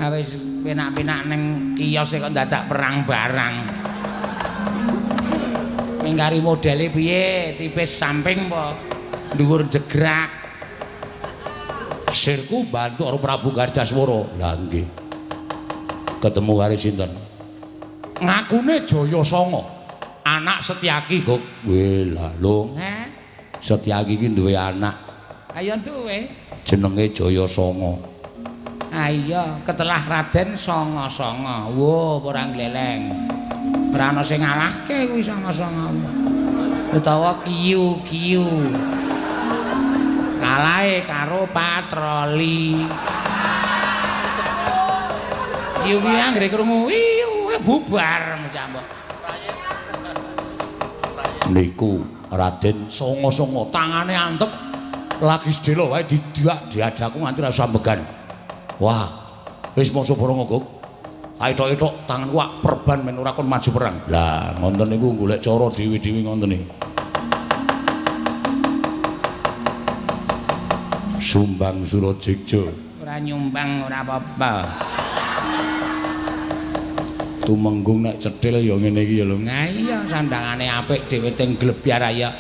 Wis penak-penak ning kios kok dadak perang barang. Mingkari modele piye? Tipis samping apa dhuwur jegrak? Sirku bantu karo Prabu Gardaswara. Lah nggih. Ketemu karo sinten? Ngakune Jayasanga. Anak Setyaki, Guk. Weh, lah lho. Setyaki iki duwe anak. Ayo duwe. Jenenge Jayasanga. Ah iya, ketelah Raden Sanga-sanga. Wo, ora gleleng. Ora ana sing ngalahke kuwi Sanga-sanga. Utawa Kiyu-kiyu. Kalahe karo patroli. Kiyu ki anggere krungu bubar mbok. Niku Raden Sanga-sanga tangane antep lagi sedelo wae diadaku nganti rasa ambegan. Wah, wis mangsa barang Guk. Aithok-ithok tanganku wak perban men ora kon maju perang. Lah, ngonten niku golek cara dewi-dewi ngonten iki. Sumbang Surajigja. Ora nyumbang ora apa-apa. Tumenggung nek cethil ya ngene iki ya lho. Nah iya sandangane apik dhewe teng Glebyar ya.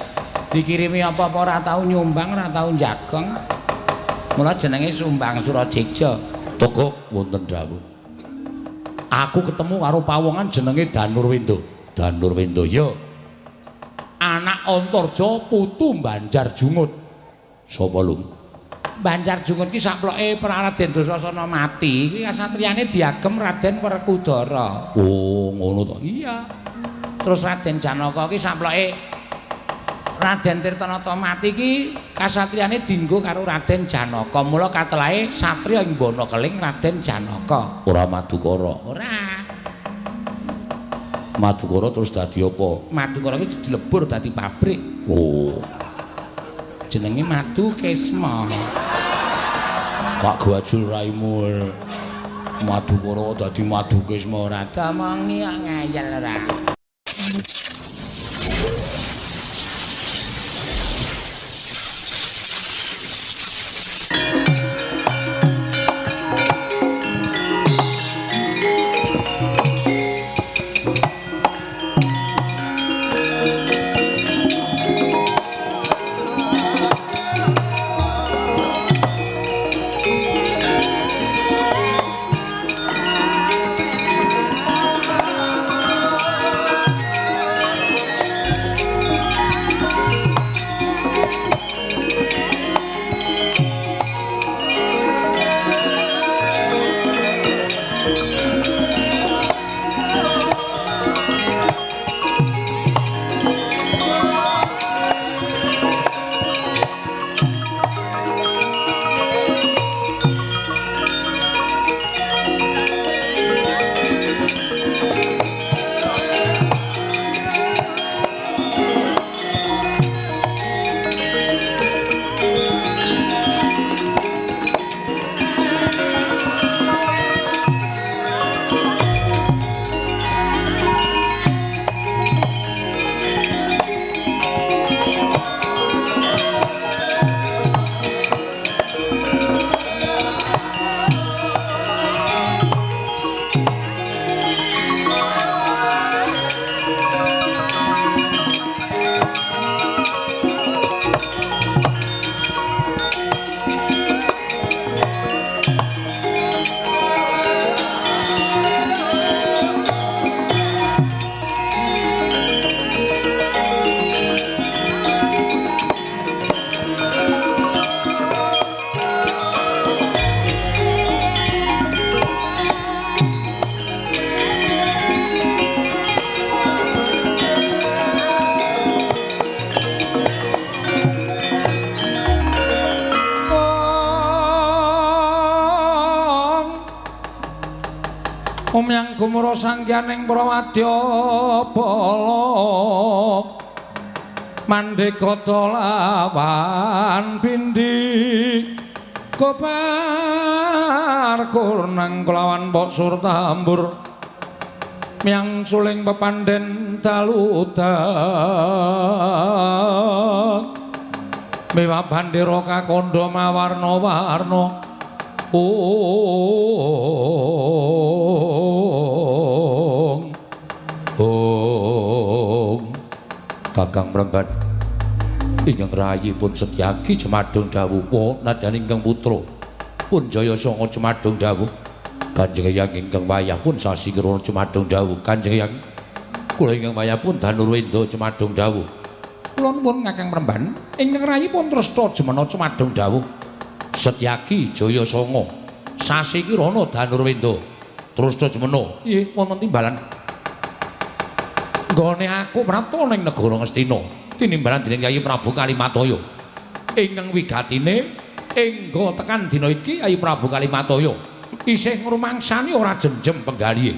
Dikirimi apa-apa ora tau nyumbang, ora tau jagong. Mula jenenge Sumbang Surajigja. Toko wonten dawuh. Aku ketemu karo pawongan jenenge Danurwindo. Danurwindo ya. Anak Antarja putu Banjarjungut. Sapa lung? Banjarjungut ki saploke Raden Drasasana mati, kuwi kasatriyane diagem Raden Werkudara. Oh, ngono to. Iya. Terus Raden Janaka ki saploke Raden Tirtanata mati ki kasatriyane dienggo karo Raden Janaka. Mula katelahe satriya ing Bana Keling Raden Janaka. Ora Madukara. Ora. Madukara terus dadi apa? Madukara ki dilebur dadi pabrik. Oh. Jenenge Madu Kesma. Pak Gwajul raimu. Madukara dadi Madu Kesma ora damongi kok ngayal ora. Umyang gumura sangkyaning prawadya pala mandhekata lawan bindi kopar kurnang kelawan mbok surtambur miyang suling pepandhen daludan miwah bandera kakandha mawarna-warna oh Kakang Mremban ingkang rayipun Setyaki Cemadung dawuh nadyan ingkang putra pun Jaya Sanga Cemadung dawuh Kanjeng Hyang ingkang wayah pun Sasi Kirana Cemadung dawuh Kanjeng Hyang kula ingkang wayah pun Danurwendra Cemadung dawuh kula nuwun Kakang Mremban ingkang rayipun Tresna Jemana Cemadung dawuh Setyaki Jaya Sanga Sasi Kirana Danurwendra Tresna Jemana nggih wonten timbalan nggone aku prapta ning negara Ngastina tinimbalan dening Yayi Prabu Kalimataya ingkang wigatine engga tekan dina iki Yayi Prabu Kalimataya isih ngrumangsani ora jemjem penggalihe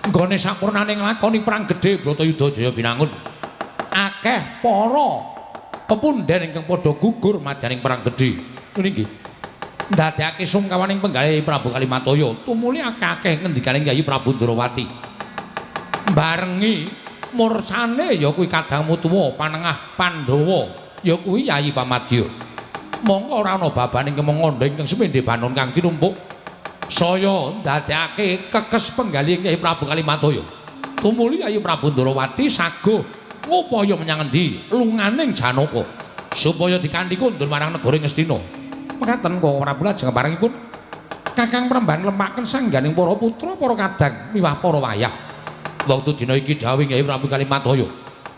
nggone sampurnane nglakoni perang gedhe Bratayuda Jaya Binangun akeh para pepundhen ingkang padha gugur madyaning perang gedhe niki ndadekake sungkawaning penggalih Yayi Prabu Kalimataya tumuli akeh-akeh ngendikaning Yayi Prabu Ndrawati barengi mursane ya kuwi Kadang Mutuwa panengah Pandhawa ya kuwi Yayi Pamadya mongko ora ana babaning kemangandha ingkang semendhe banon kang tinumpuk saya ndadekake kekes penggalih Yayi Prabu Kalimataya tumuli Yayi Prabu Ndrawati saguh ngupaya menyang endi lunganing Janaka supaya dikanthi kundur marang negara Ngastina mekaten kok ora pula jeng paringipun Kakang Mremban lemaken sangganing para putra para kadang miwah para wayah waktu dina iki dawuh Yayi Prabu Kalimataya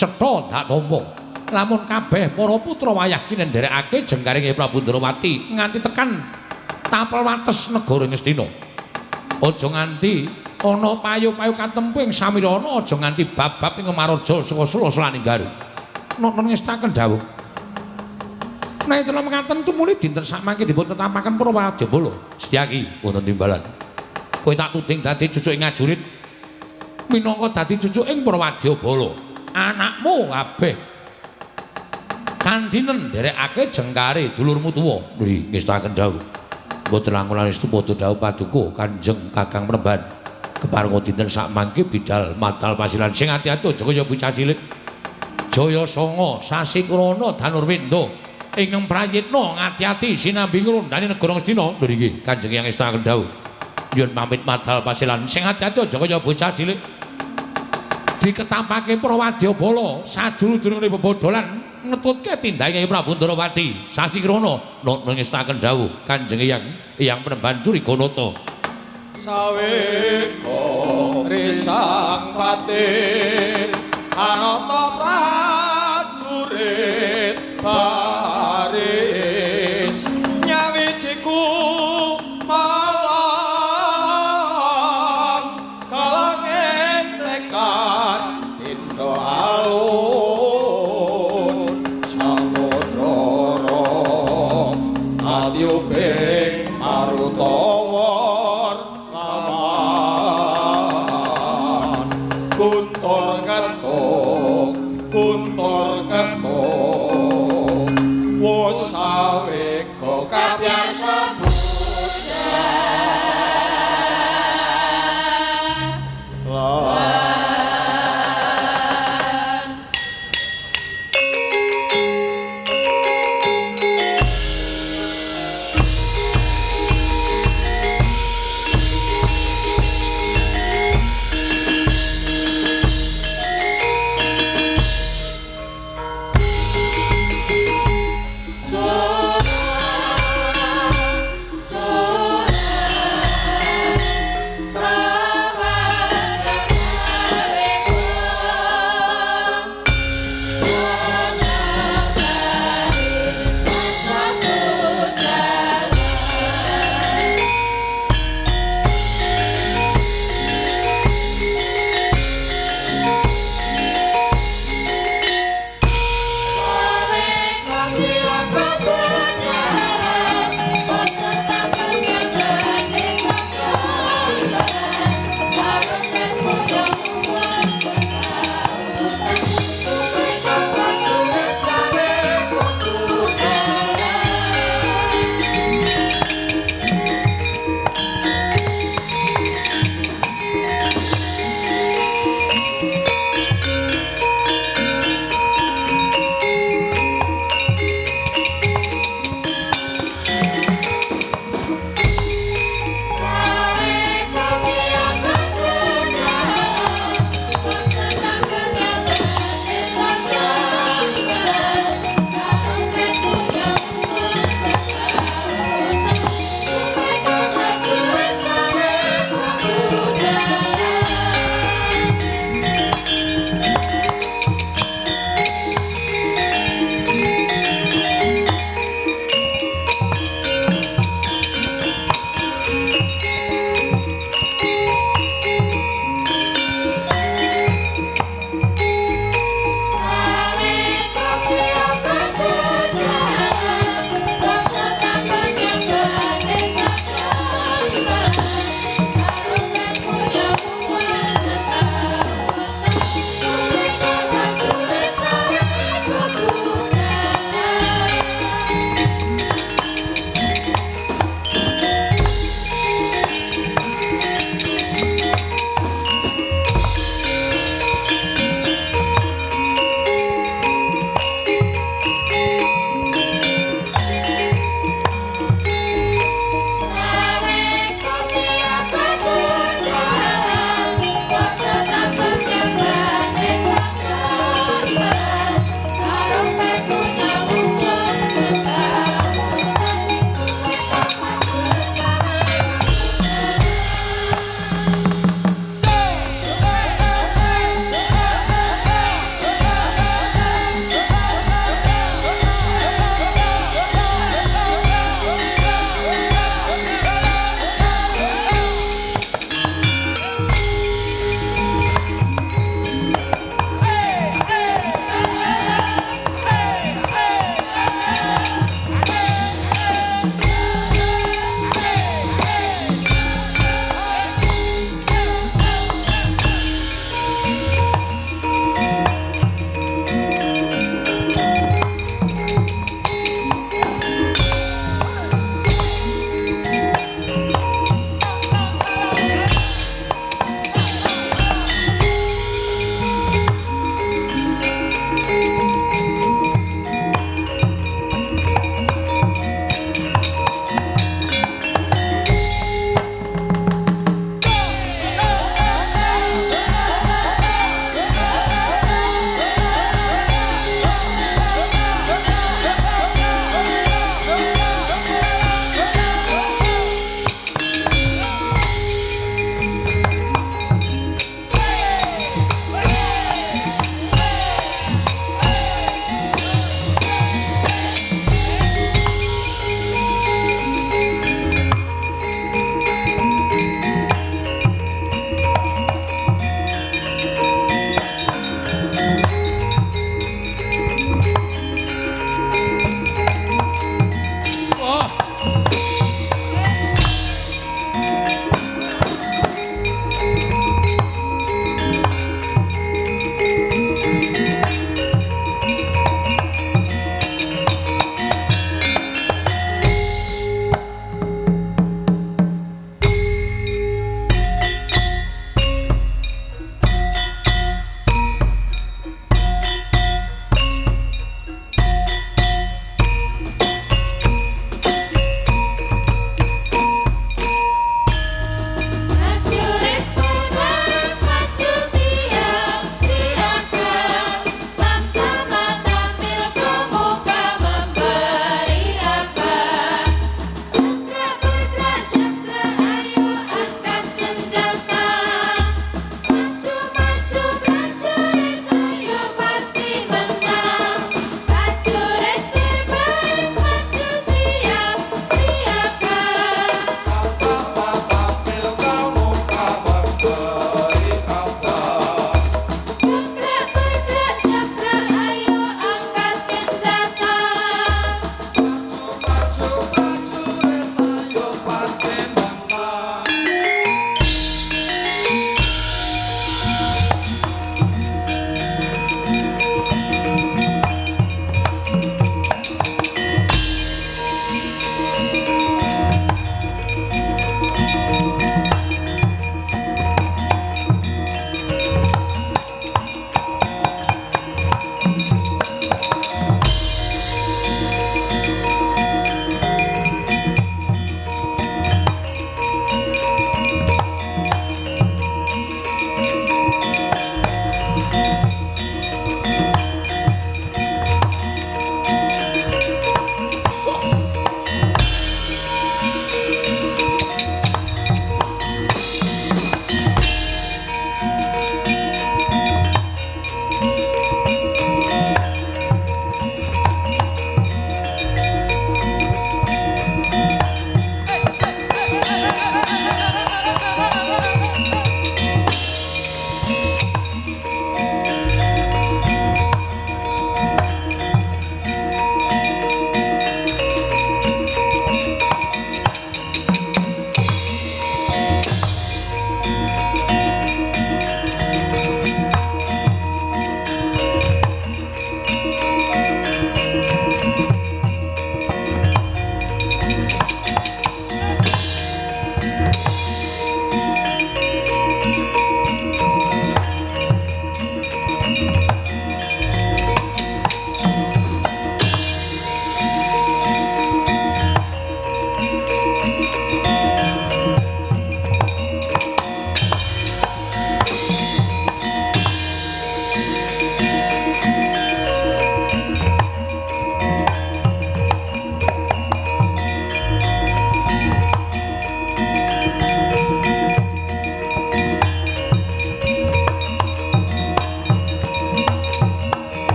cetha dak tampa lamun kabeh para putra wayah ki nderekake jengkaring Yayi Prabu Ndrawati nganti tekan tapel wates negara Ngastina aja nganti ana payu-payu katempu ing samirana aja nganti bab-bab ing Maraja Sukasula selaning garu nonton ngestaken dawuh nah itulah mekaten tumuli dinten samangke dipun tetapaken para wadyabala Setyaki wonten timbalan kowe tak tuding dadi cucuking ngajurit minangka dadi cucuking para wadyabala anakmu kabeh kandhinen nderekake jengkare dulurmu tuwa nggih ngestaken dawuh mboten langkung lanestu padha dawuh paduka Kanjeng Kakang Mremban keparenga dinten sakmangke bidal matal pasilan sing ati-ati aja kaya bocah cilik Jaya Sanga Sasi Kirana Danurwendra ingkang prayitna ngati-ati sinambi ngrondani negara Ngastina lho nggih Kanjeng Hyang ngestaken dawuh nyuwun pamit matal pasilan sing ati-ati aja kaya bocah cilik diketapake para wadyabala sajuru-jurune bebodolan ngetutke tindake Yayi Prabu Ndrawati Sasi Kirana ngestaken dawuh Kanjeng Hyang Mremban Curiganata saweka risang pati anata prajurit baris nyawijiku malang kalanging tekan indo alun samudra adyubing marutawar lawan kuntur ketuk wus saweka kabyasa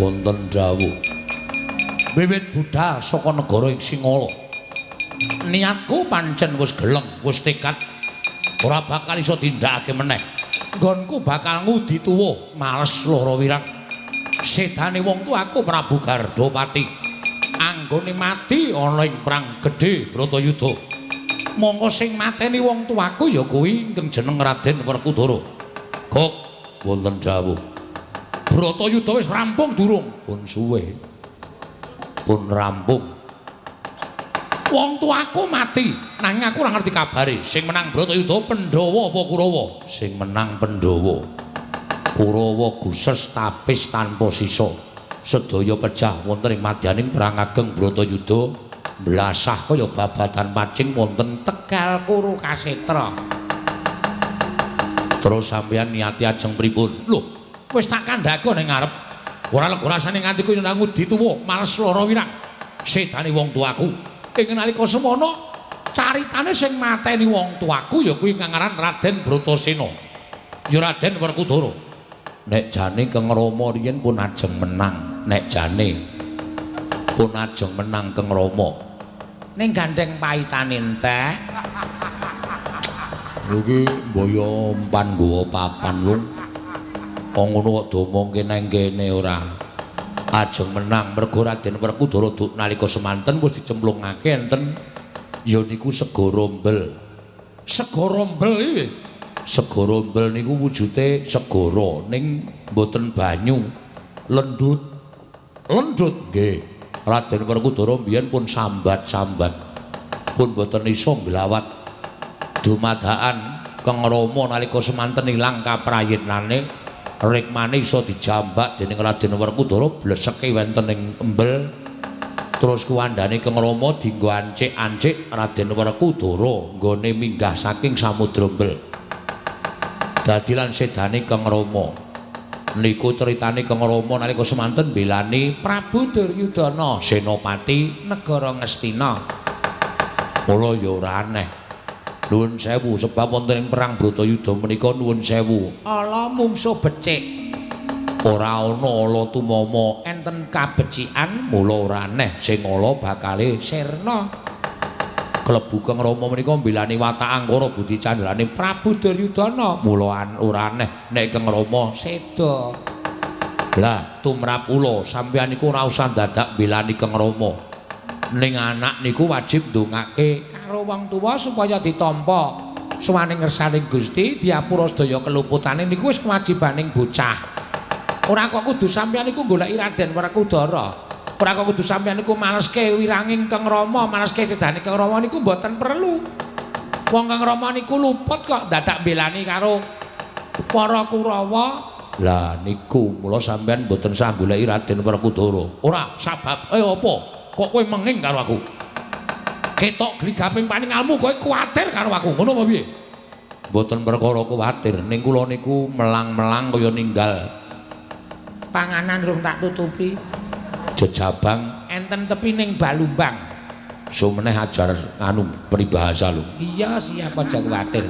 wonten dawuh. Wiwit budhal saka negara ing Singala. Niatku pancen wis gelem, wis tekad ora bakal iso tindakake meneh. Nggonku bakal ngudi tuwa, males lara wirang. Sedane wong tuaku Prabu Gardopati anggone mati ana ing perang gedhe Bratayuda. Mongko sing mateni wong tuaku ya kuwi ingkang jeneng Raden Werkudara. Kok wonten dawuh. Bratayuda wis rampung durung? Pun suwe. Pun rampung. Wong tuaku mati, nanging aku ora ngerti kabare. Sing menang Bratayuda Pandhawa apa Kurawa? Sing menang Pandhawa. Kurawa guses tapis tanpa sisa. Sedaya pecah wonten ing madyaning perang ageng Bratayuda. Blasah kaya babatan pacing wonten Tegal Kurukasetra. Terus sampeyan niati ajeng pripun? Lho, wis tak kandhake ning ngarep. Ora lega rasane nganti koyo ngudi tuwa, males lara wirang. Sedane wong tuaku. Ing nalika semono caritane sing mateni wong tuaku ya kuwi kang aran Raden Bratasena. Ya Raden Werkudara. Nek jane Kang Rama riyen pun ajeng menang. Nek jane pun ajeng menang Kang Rama. Ning gandeng paitane entek. Iki mbaya empan nggawa papan lung. Kok ngono kok domongke nang kene ora ajeng menang mergo Raden Werkudara nalika semanten wis dicemplungake enten ya niku sega rombel. Sega rombel iki. Sega rombel niku wujude segara ning mboten banyu. Lendut. Lendut nggih. Raden Werkudara mbiyen pun sambat-sambat. Pun mboten iso nglawat dumadakan Kang Rama nalika semanten ilang kaprayitnane. Rikmane iso dijambak dening Raden Werkudara bleseke wonten ing embel. Terus kuwandane Kang Rama dienggo ancik-ancik Raden Werkudara nggone minggah saking samudra embel. Dadi lan sedane Kang Rama niku critane Kang Rama nalika semanten mbelani Prabu Duryudana Senopati negara Ngastina. Mula ya ora aneh. Nuwun sewu sebab wonten ing perang Bratayuda menika nuwun sewu. Ala mungsuh becik. Ora ana ala tumama enten kabecikan mula ora aneh sing ala bakale sirna. Klebu Kang Rama menika mbelani watak Angkara Budi Candrané Prabu Duryudana mula ora aneh nek Kang Rama seda. Lah tumrap kula sampeyan niku ora usah dadak mbelani Kang Rama. Ning anak niku wajib ndongake karo wong tuwa supaya ditampa suwaning ngersaning Gusti diapura sedaya keluputane niku wis kewajibaning bocah. Ora kok kudu sampeyan niku goleki Raden Werkudara. Ora kok kudu sampeyan niku maleske wiranging Kang Rama, maleske sedane Kang Rama niku mboten perlu. Wong Kang Rama niku luput kok dadak belani karo para Kurawa. Lah niku mula sampeyan mboten sah goleki Raden Werkudara. Ora sabab apa? Kok kowe menging karo aku? Ketok gligaping paningalmu kowe kuwatir karo aku. Ngono apa piye? Mboten perkara kuwatir, ning kula niku melang-melang kaya ninggal panganan rung tak tutupi. Jejabang enten tepi ning Balumbang. Sumeneh ajar anu peribahasa lho. Iya, siap aja kuwatir.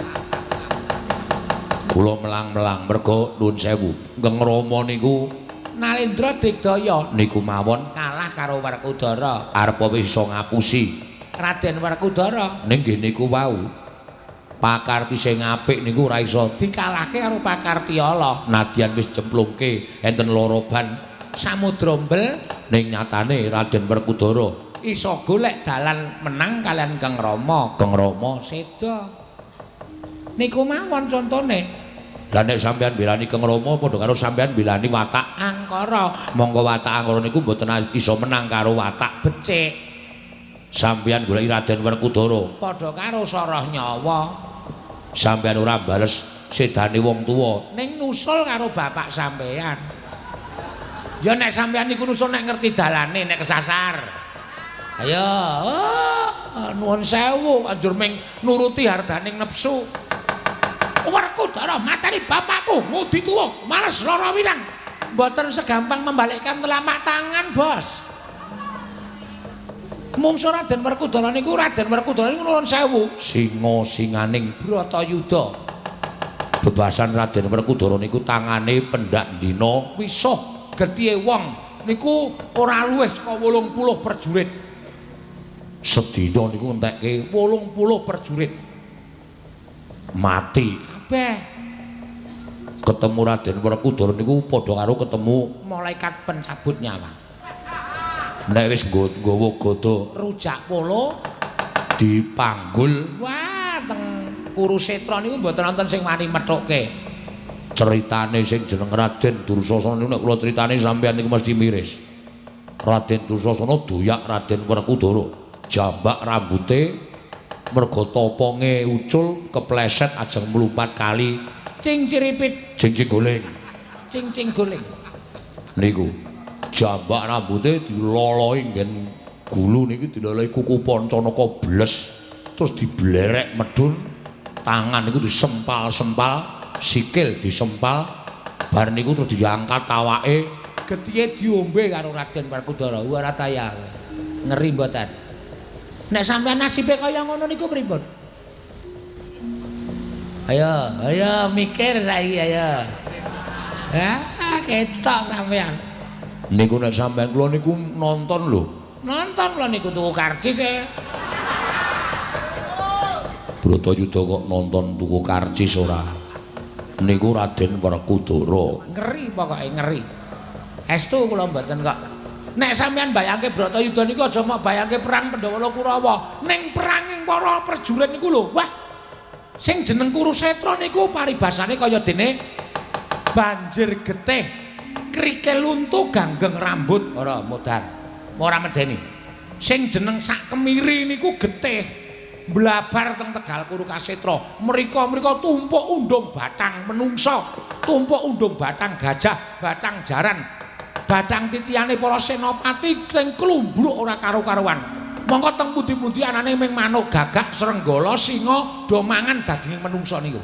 Kula melang-melang mergo nuwun sewu. Kang Rama niku Nalendra Digdaya niku mawon kalah karo Werkudara. Arep wis iso ngapusi Raden Werkudara. Ning nggih niku wau. Pakarti sing apik niku ora iso dikalahke karo Pakarti ala. Nadyan wis cemplungke enten loroban samudra mbel ning nyatane Raden Werkudara iso golek dalan menang kalian Kang Rama. Kang Rama seda. Niku mawon contone. Lah nek sampeyan bilani Kang Rama padha karo sampeyan bilani watak Angkara. Monggo watak Angkara niku mboten iso menang karo watak becik. Sampeyan goleki Raden Werkudara padha karo soroh nyawa. Sampeyan ora bales sedane wong tuwa ning nusul karo bapak sampeyan. Ya nek sampeyan niku nusul nek ngerti dalane nek kesasar. Ayo, nuwun sewu anjur ming nuruti hardaning nepsu. Werkudara mateni bapakku ngudi tuwa males lara wirang. Mboten segampang membalikkan telapak tangan, Bos. Mungsuh Raden Werkudara niku nuwun sewu singa-singaning Bratayuda. Bebasan Raden Werkudara niku tangane pendak dina wisuh gethihe wong niku ora luwih saka 80 prajurit. Sedina niku entekke 80 prajurit. Mati kabeh. Ketemu Raden Werkudara niku padha karo ketemu malaikat pencabut nyawa. Nek wis nggawa gada rujak polo dipanggul, wah teng Kurusetra niku mboten wonten sing wani methuke. Ceritane sing jeneng Raden Dursasana niku nek kula critane sampeyan niku mesti miris. Raden Dursasana doyak Raden Werkudara, jambak rambute merga toponge ucul kepleset ajeng mlumpat kali cing ciripit cing goleng. Cing goleng. Niku jambak rambute diloloi nggen gulu niki diloloi kuku Pancanaka bles terus diblerek medhun, tangan niku disempal-sempal, sikil disempal, bar niku terus diangkat awake, getihe diombe karo Raden Werkudara. Warataya. Ngeri mboten? Nek sampean nasibe kaya ngono niku pripun? Ayo mikir saiki ayo. Ketok sampean. Niku nek sampean kula niku nonton lho. Nonton kula niku tuku karcis e. Bratayuda kok nonton tuku karcis ora. Niku Raden Werkudara. Ngeri pokoke ngeri. Estu kula mboten kok. Nek sampean bayangke Bratayuda niku aja mok bayangke perang Pandhawa Kurawa. Ning peranging para prajurit niku lho, wah. Sing jeneng Kurusetra niku paribasane kaya dene banjir getih, krikil luntu ganggeng rambut ora modar. Ora medeni. Sing jeneng sak kemiri niku getih. Blabar teng Tegal Kurukasetra. Mrika tumpuk undung batang menungsa, tumpuk undung batang gajah, batang jaran, batang titiane para senopati sing klumbruk ora karo-karuan. Mongko teng pundi-pundi anane ming manuk, gagak, srenggala, singa do mangan daging menungsa niku.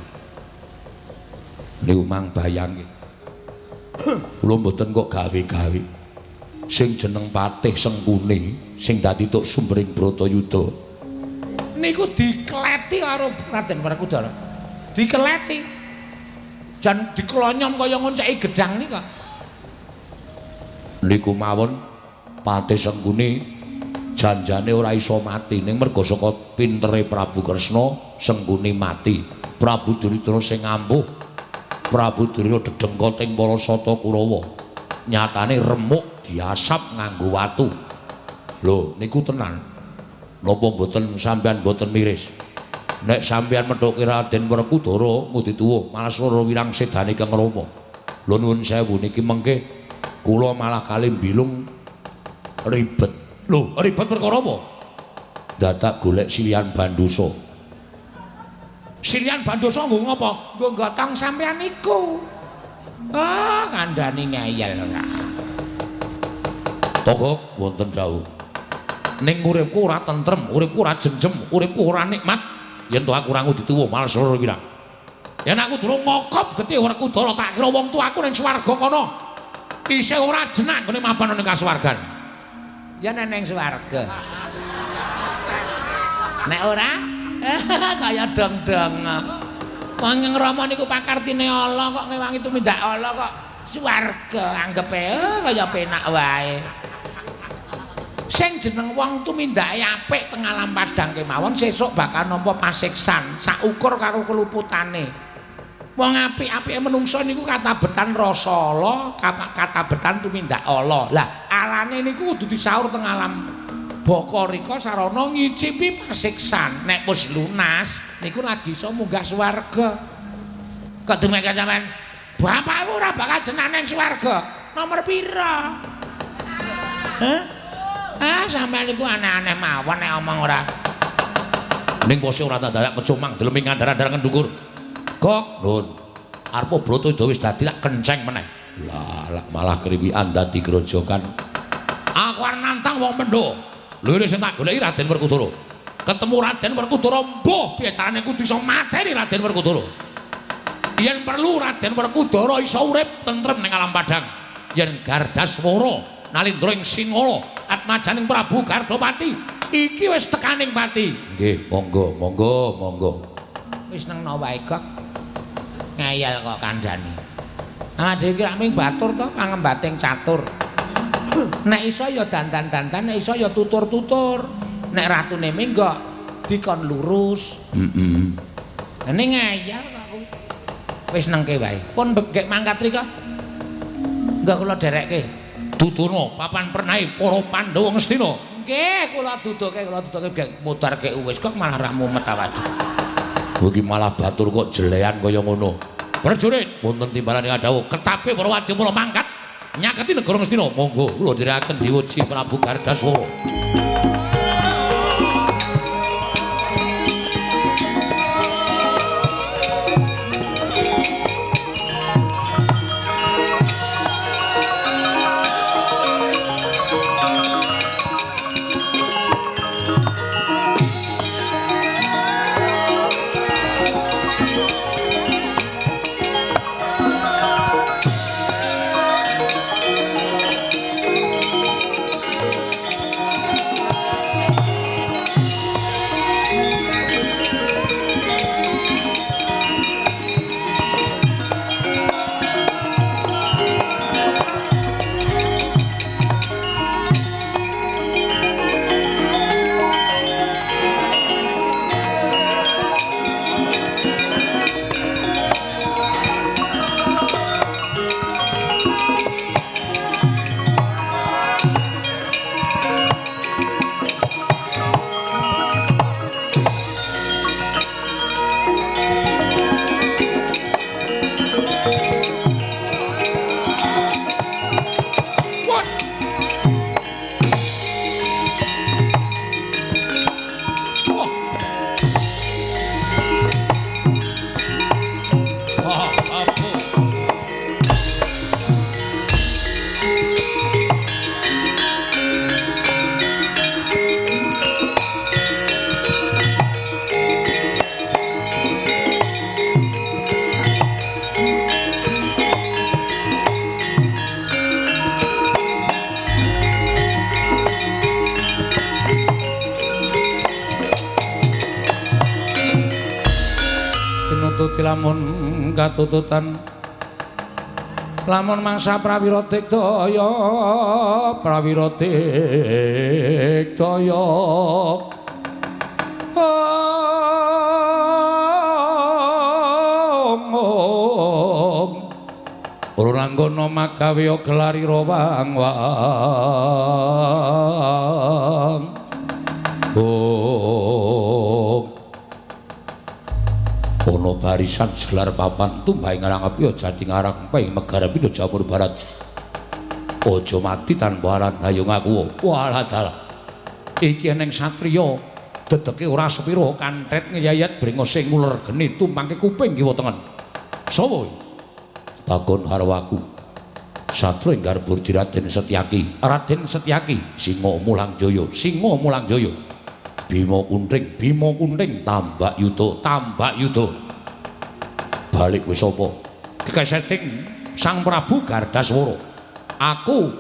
Niku mang bayangke. Kula mboten kok gawe-gawe. Sing jeneng Patih Sengkuni sing dadi tuk sumbering Bratayuda niku dikleti karo Raden Werkudara. Dikleti. Jan diklonyom kaya ngonceki gedang nika. Niku mawon Patih Sengkuni janjane ora iso mati ning merga saka pintere Prabu Kresna Sengkuni mati. Prabu Duryudana sing ampuh. Prabu Duryudana dedengkot ing para sata Kurawa. Nyatane remuk diasap nganggo watu. Lho niku tenan. Napa mboten sampean mboten miris? Nek sampean methuke Raden Werkudara mudi tuwuh malah swara wirang sedane Kang Rama. Lho nuwun sewu niki mengke kula malah kalih mbilung ribet. Lho, ribet perkara apa? Dadak golek silihan Bandosa. Silihan Bandosa nggo ngapa? Nggo gotong sampean niku. Kandhani ngeyel ora. Togok wonten dawuh. Ning uripku ora tentrem, uripku ora jemjem, uripku ora nikmat yen to aku ora dituwuh malah swara wirang. Yen aku durung ngokop getih Werkudara tak kira wong tuaku ning swarga kono isih ora jenak ngene mapan ning kasuwargan. Ya ning swarga. Nek ora kaya dong-dong. Wong Rama niku pakartine Allah kok ngewangi tumindak Allah kok swarga anggepe kaya penak wae. Sing jeneng wong tumindake apik teng alam padang kemawon sesuk bakal nampa pasiksan saukur karo keluputane. Wong apik-apike menungsa niku katabetan rasa Allah, katabetan tumindak Allah. Lah alane niku kudu disaur teng alam baka rika sarana ngicipi pasiksan. Nek wis lunas niku lagi iso munggah swarga. Kok dumeke sampean bapakku ora bakal jenane swarga. Nomor pira? Sampeyan niku aneh-aneh mawon nek omong ora. Ning pose ora tak dadak kecumang delemi ngandar-andar ngendukur. Kok, Nun. Arep Bratayuda wis dadi tak kenceng meneh. Lah, malah kriwikan dadi grojokan. Aku arep nantang wong Pendho. Lho iki sing tak goleki Raden Werkudara. Ketemu Raden Werkudara mbuh piye carane kudu iso mateni Raden Werkudara. Yen perlu Raden Werkudara iso urip tentrem ning alam padang. Yen Gardaswara Nalindra ing Singala atmajaning Prabu Gardapati iki wis tekaning pati. Nggih, monggo. Wis nengno wae kok. Ngeyel kok kandhani. Awake dhewe iki ming batur to pangembating catur. Nek iso ya dandan-dandan, nek iso ya tutur-tutur. Nek ratune menggok dikon lurus. Ning ngayal aku. Wis nengke wae. Pun begek mangkat rika. Enggak kula derekke. Tuturno papan pernai para Pandhawa Ngastina. Nggih, kula duduke gek mutarke wis kok malah ra mumet awake. Iki malah batur kok jelean kaya ngono. Prajurit, wonten timbalane dawuh, ketape para wadya mula mangkat nyaketi negara Ngastina. Monggo kula dherekaken diwuji Prabu Gardaswara. Lamun katututan lamun mangsa prawira digdaya Ranggana magawe gelari rawang-wang ana barisan gelar papan tumbahing ngarang api jati ngarang ping megara pindha jamur barat aja mati tanpa aran hayung aku walah dalah iki eneng satriya dedeke ora sepira kantret ngeyayat brengos sing nguler geni tumpangke kuping kiwa tengen sapa takon harwaku satru ing garbur Raden Setyaki singa mulang jaya Bima Kunting tambak yuda balik wis apa kekeseting Sang Prabu Gardaswara aku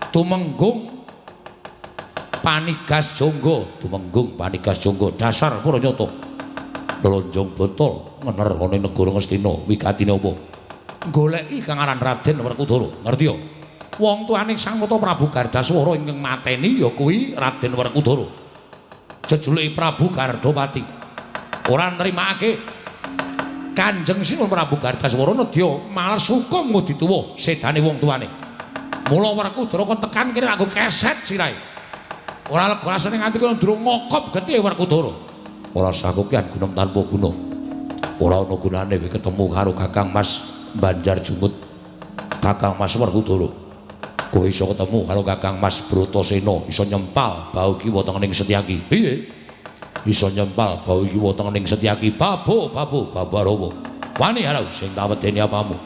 tumenggung Panigas Jangga dasar Pranyata lonjong botol ngenerhane negara Ngastina wigatine apa goleki kang aran Raden Werkudara ngerti ya wong tuaning Sang Prabu Gardaswara ingkang mateni ya kuwi Raden Werkudara jejuluke Prabu Gardopati ora nrimakake Kanjeng Sinun Prabu Gardaswara nedya males hukum ngudi tuwa sedane wong tuane mula Werkudara kon tekan kene nganggo keset sirahe ora lega rasane nganti kono durung ngokop getih Werkudara ora sakopian gunem tanpa guna ora ana gunane kowe ketemu karo Kakang Mas Banjar Jumut Kakang Mas Werkudara kowe iso ketemu karo Kakang Mas Bratasena iso nyempal bau kiwa tengening Setyaki piye iso nyempal bau kiwa tengening Setyaki babarawa wani harau sing tak wedeni apamu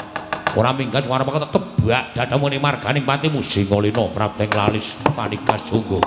ora minggat suara paket tebak dadamu ning marganing patimu Singalena prapteng lalis Panigas Jangga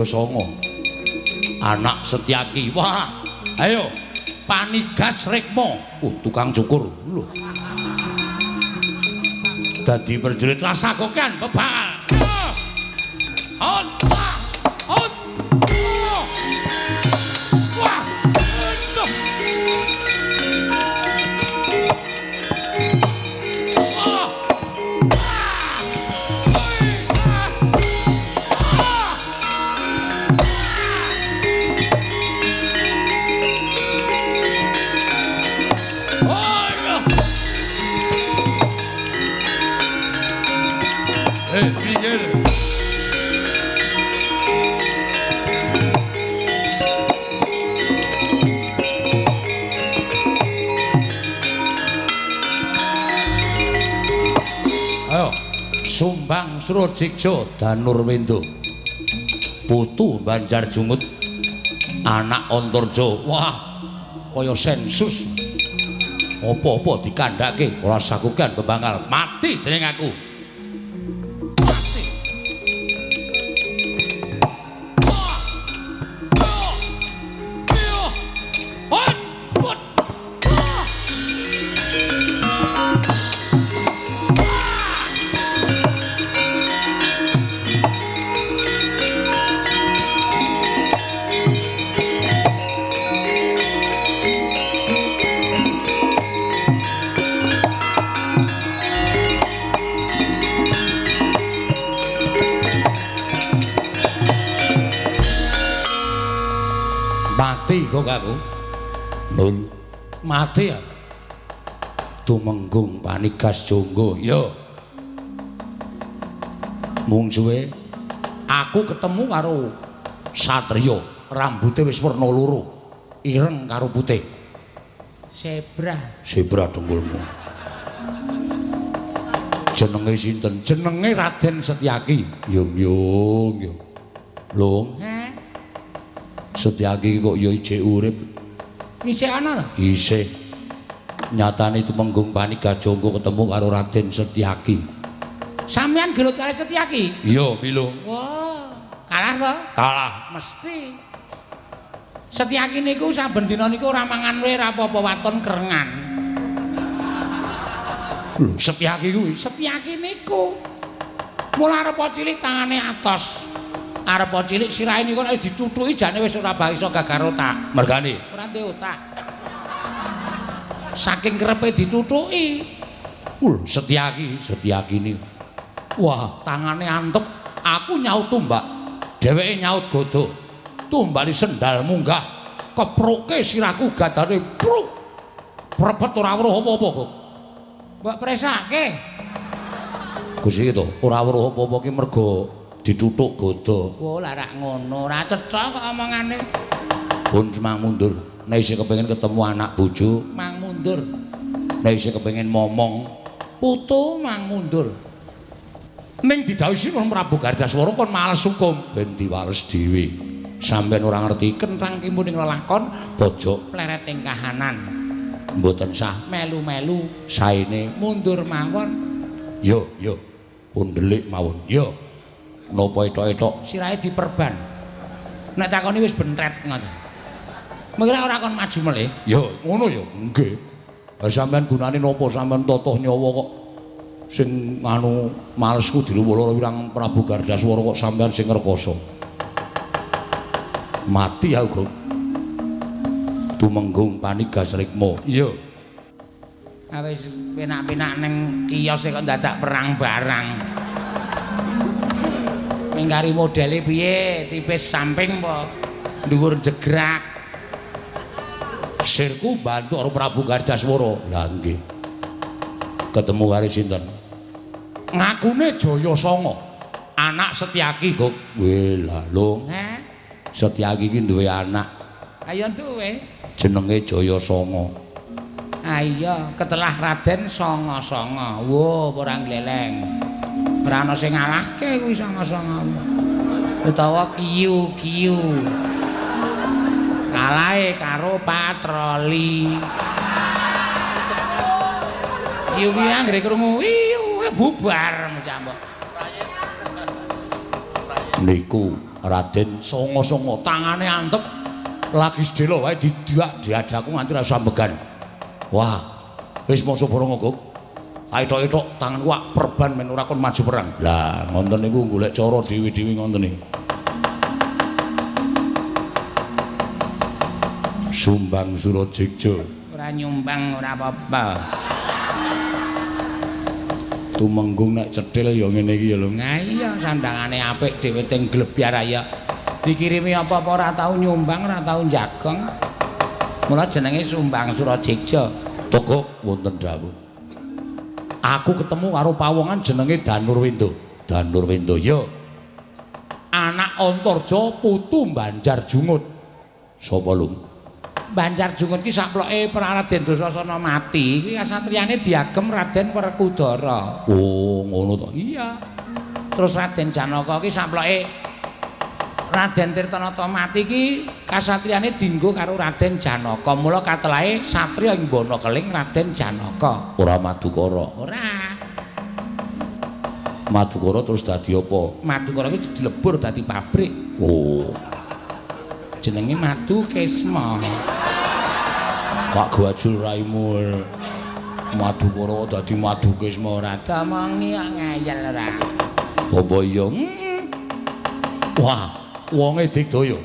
Jayasanga. Anak Setyaki. Wah, ayo Panigas Rekma. Tukang cukur lho. Dadi prajurit rasakokan bebal. On. On. Wah. Sumbang Surajigja Danurwendo putu Banjarjungut anak Antarja. Wah, kaya sensus apa-apa dikandhake ora sakukan bebangal mati dening aku. Mati. Mati kok aku. Nun, mati ya. Tumenggung Panigas Jonggo. Yo. Mung suwe aku ketemu karo satriya, rambute wis werna loro, ireng karo putih. Zebra dengkulmu. Jenenge sinten? Jenenge Raden Setyaki. Yung. Lung. Setyaki kok ya ijek urip. Isih ana lho? Isih. Nyatane Tumenggung Panigas Jonggo ketemu karo Raden Setyaki. Sampeyan gelut kali Setyaki? Iya, Milung. Wah, kalah to? Kalah. Mesti. Setyaki niku saben dina niku ora mangan wae ra apa-apa waton kerengan. Lho, Setyaki kuwi. Setyaki niku mula arep cilik tangane atos. Arep cilik sirahe niku nek ditutuki jane wis ora bak iso gagar otak. Mergane Ora duwe otak. Saking kerepe ditutuki. Setyaki ini. Wah, tangane antep. Aku nyaut tumbak. Dheweke nyaut godo. Tumbali sendal munggah. Kepruke sirahku gadane pruk. Prepet ora weruh apa-apa kok. Mbok presake. Gusti to, ora weruh apa-apa ki mergo dituthuk godo. Oh, lah rak ngono, ora cetha kok omongane. Pun semang mundur. Nek isih kepengin ketemu anak bojo, Mang mundur. nek isih kepengin momong, Putu mang mundur. ning didhawuhi Sinten Prabu Gardaswara kon males hukum ben diwales dhewe. Sampeyan ora ngerti Kentrang kimuning lelakon pojok plereting kahanan. mboten sah. Melu-melu Saene mundur mawon. yo pun delik mawon. Yo. Napa etok-etok Sirahe diperban. Nek takoni wis bentret ngoten. Mengkira ora kon maju melih. yo ngono yo. Nggih. Lah sampeyan gunane napa sampeyan totoh nyawa kok sing anu malesku diluwara wirang Prabu Gardaswara kok sampeyan sing ngrekoso. Mati aku. Tumenggung Panigas Rekma. Iya. Ah wis penak-penak ning kios kok dadak perang barang. Mingkari modele piye? Tipis samping apa? Dhuwur jegrak. Sirku bantu karo Prabu Gardaswara. Lah nggih. Ketemu karo sinten? Ngakune Jayasanga. Anak Setyaki kok. Weh lah lho. Setyaki iki duwe anak. Ayo duwe. Jenenge Jayasanga. Iya, ketelah Raden Sanga-sanga. Wo, ora gleleng. Ora ana sing ngalahke kuwi Sanga-sanga. Utawa Kiyu-kiyu. Kalahe karo patroli. Kiyu-kiyu anggere krungu, bubar mbok. Niku Raden songo-songo tangane antep lagi sedelo wae diadaku nganti ra sambegan. Wah, wis masa barang kok. Aithok-ithok tangan wak perban men ora kon maju perang. Lah, ngonten niku golek cara dewi-dewi ngonten iki. Sumbang Surajigja. Ora nyumbang ora apa-apa. Tumenggung nek cethil ya ngene iki ya lho. Iya, sandangane apik dhewe teng Glebyar ya. Dikirimi apa-apa ora tau nyumbang, ora tau jagong. Mula jenenge Sumbang Surajigja. Toko wonten dawuh. Aku ketemu karo pawongan jenenge Danurwindo. Danurwindo ya. Anak Antarja putu Banjar Jungut. Sapa lung? Banjar Jungut ki saploke Raden Drasasana mati, iki kasatriyane diagem Raden Werkudara. Oh, ngono to. Iya. Terus Raden Janaka ki saploke Raden Tirtanata mati ki kasatriyane dienggo karo Raden Janaka. Mula katelahe satriya ing Bana Keling Raden Janaka. Ora Madukara. Ora. Madukara terus dadi apa? Madukara ki dilebur dadi pabrik. Oh. Jenenge Madu Kesma. Pak Gwajul raimu. Madukara dadi Madu Kesma ora Damongi ngeyel ora. apa iya? Wah, wonge digdaya.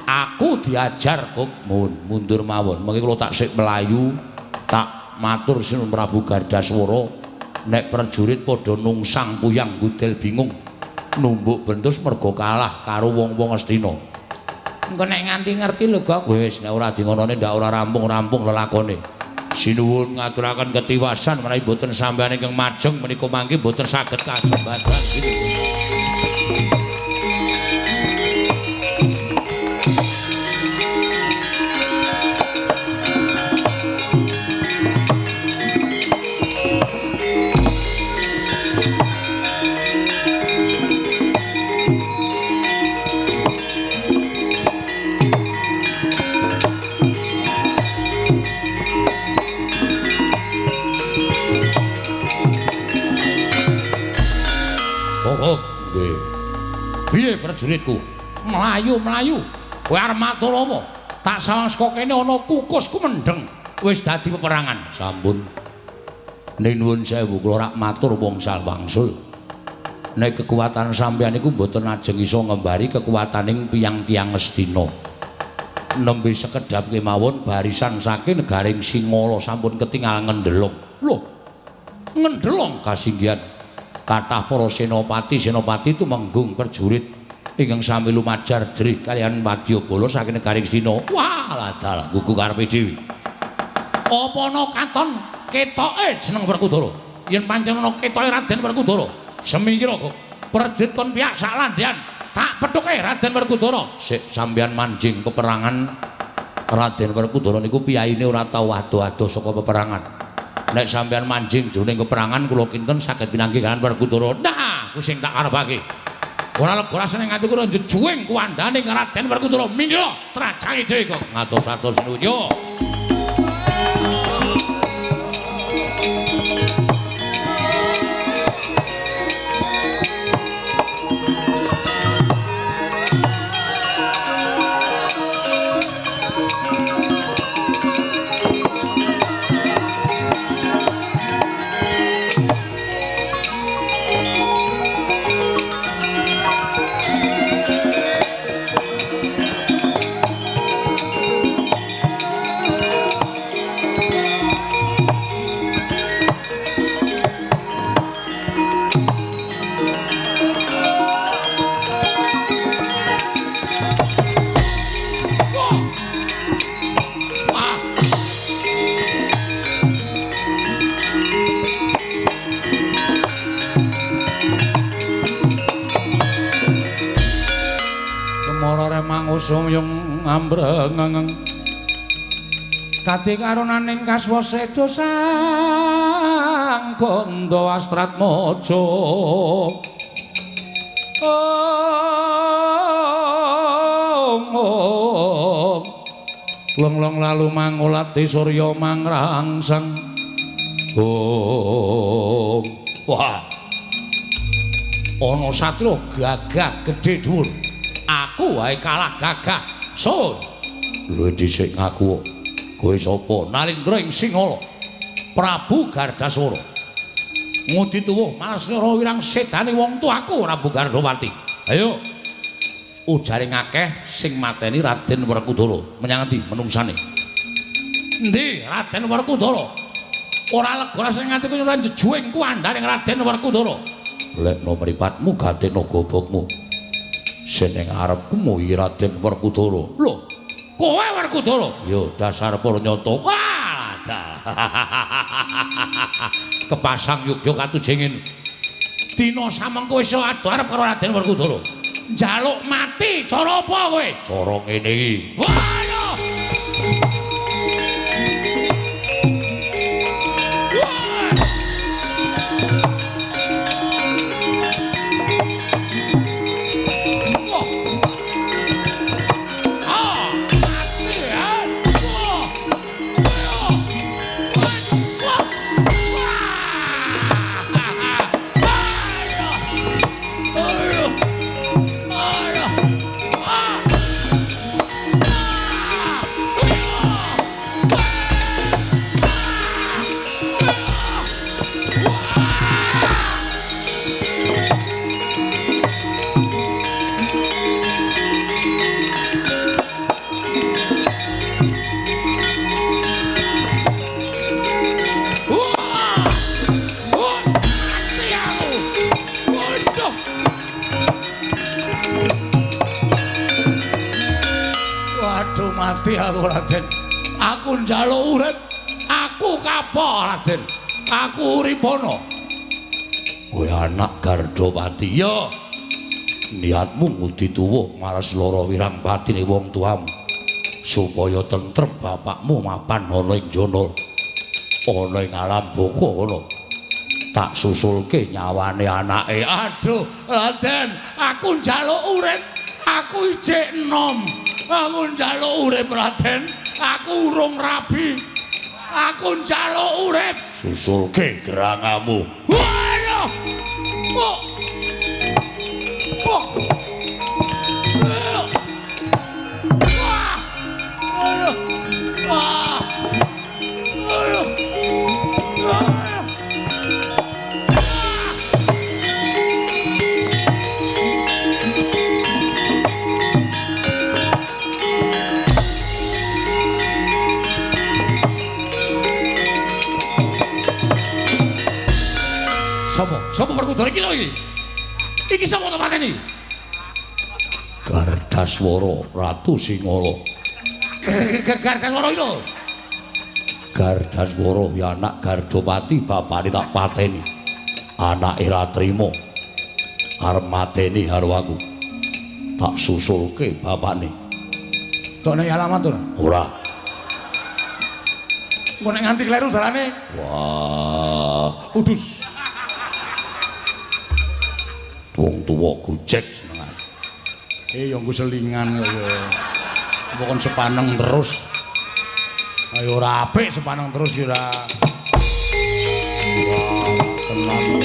Aku diajar kok mundur mawon. Mengki kula tak sik melayu, tak matur Sinun Prabu Gardaswara nek prajurit padha nungsang puyang gudel bingung. Numbuk bentus mergo kalah karo wong-wong Astina. Engko nek nganti ngerti lho, Gok. Wis nek ora dingonone ndak ora rampung-rampung lelakone. Sinuwun ngaturaken ketiwasan menawi boten sampeyan ingkang majeng menika mangke boten saged kasembatan gitu. Piye prajuritku? Melayu. Kowe arep matur apa? Tak sawang saka kene ana kukusku mendeng. Wis dadi peperangan. Sampun. Ning nuwun sewu kula rak matur wongsal wangsul. Nek kekuatan sampeyan iku mboten ajeng iso ngembari kekuataning tiyang-tiyang Astina. Nembe sekedhap kemawon barisan saking negaring Singala sampun ketingal ngendelong. Lho. Ngendelong kasinggihan. Kathah para senopati tumenggung prajurit ingkang sami lumajar drih kaliyan Wadyabala saking negaring Astina. Wah, ladal gugu karepe dhewe. Apa ana katon ketoke jeneng Werkudara? Yen pancen ana ketoke Raden Werkudara, semikira kok prajurit kon pihak sak landhean tak pethuke Raden Werkudara. Sik sampeyan manjing peperangan Raden Werkudara niku piyaine ora tau ado-ado saka peperangan. Nek sampeyan manjing jroning peperangan kula kinten saged pinanggih kaliyan Werkudara. Nah, ku sing tak karepake. Ora lega rasane nganti kula jejuing kuwandane Raden Werkudara. Mindha trajange dhewe kok. Ngatos-atos nuwun. Sumyung ambreng kati karonaning kaswa seda sang gondo astrat mojo long lalu mangulati surya mangrangsang wah ana satria gagah gedhe dhuwur. Aku wae kalah gagah. So, luwih dhisik ngaku. Kowe sapa? Nalindra ing Singala. Prabu Gardaswara. Ngudi tuwuh Malaswara wirang sedane wong tuaku Prabu Gardawati. Ayo. Ujaring akeh sing mateni Raden Werkudara. Menyang endi menungsane? Endi Raden Werkudara? Ora lega sing nganti kowe ora jejuing kuwandaning Raden Werkudara. Lekno mripatmu gatena gobokmu. Seneng arepku muyi Raden Werkudara. Lho, kowe Werkudara? Yo dasar Purnyata. Wah, kepasang yukyo katujengin. Dina samengko wis ado arep karo Raden Werkudara. Njaluk mati cara apa kowe? Cara ngene iki. Waduh! Mati aku Raden. Aku njaluk urip. Aku kapok Raden. Aku uripana. Kowe anak Gardawati ya. Niatmu ngudi tuwuh malas lara wirang batine wong tuamu. Supaya tentrem bapakmu mapan ana ing jana. Ana ing alam baka ngono. Tak susulke nyawane anake. Aduh, Raden, aku njaluk urip. Aku ijik enom. Aku njaluk urip Raden, aku urung rabi. Aku njaluk urip. Susulke gerangamu. Waduh. Oh. Oh. Wah. Aduh. Wah. Aduh. Sapa Werkudara iki lho iki? Iki sapa to mateni? Gardaswara Ratu Singala. Gardaswara iki lho. Gardaswara ya anak Gardawati bapane tak pateni. Anake ra trima. Arep mateni garwaku. Tak susulke bapane. Tok nek alamat to? Ora. Engko nek nganti kleru dalane. Wah, udus. Wong tuwa gojek senengan. Ya nggo selingan kok ya. Pokon sepaneng terus. Ayo ora apik sepaneng terus ya ora. Wah, tenang kok.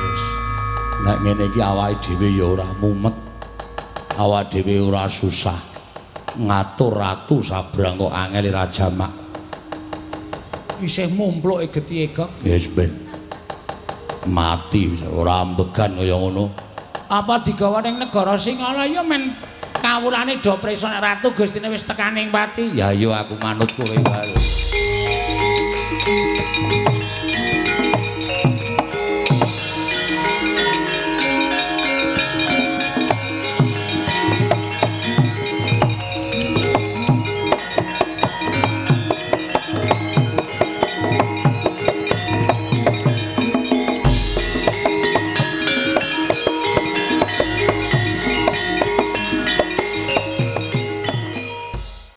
Wis. Nek ngene iki awake dhewe ya ora mumet. Awake dhewe ora susah. Ngatur ratu sabrang kok angel ra jamak. Isih mumpluke getih egok. Wis ben. Mati ora ambegan kaya ngono. Apa digawa ning negara Singala ya men kawulane do prisa nek ratu Gustine wis tekaning pati. Ya iya aku manut kowe wae.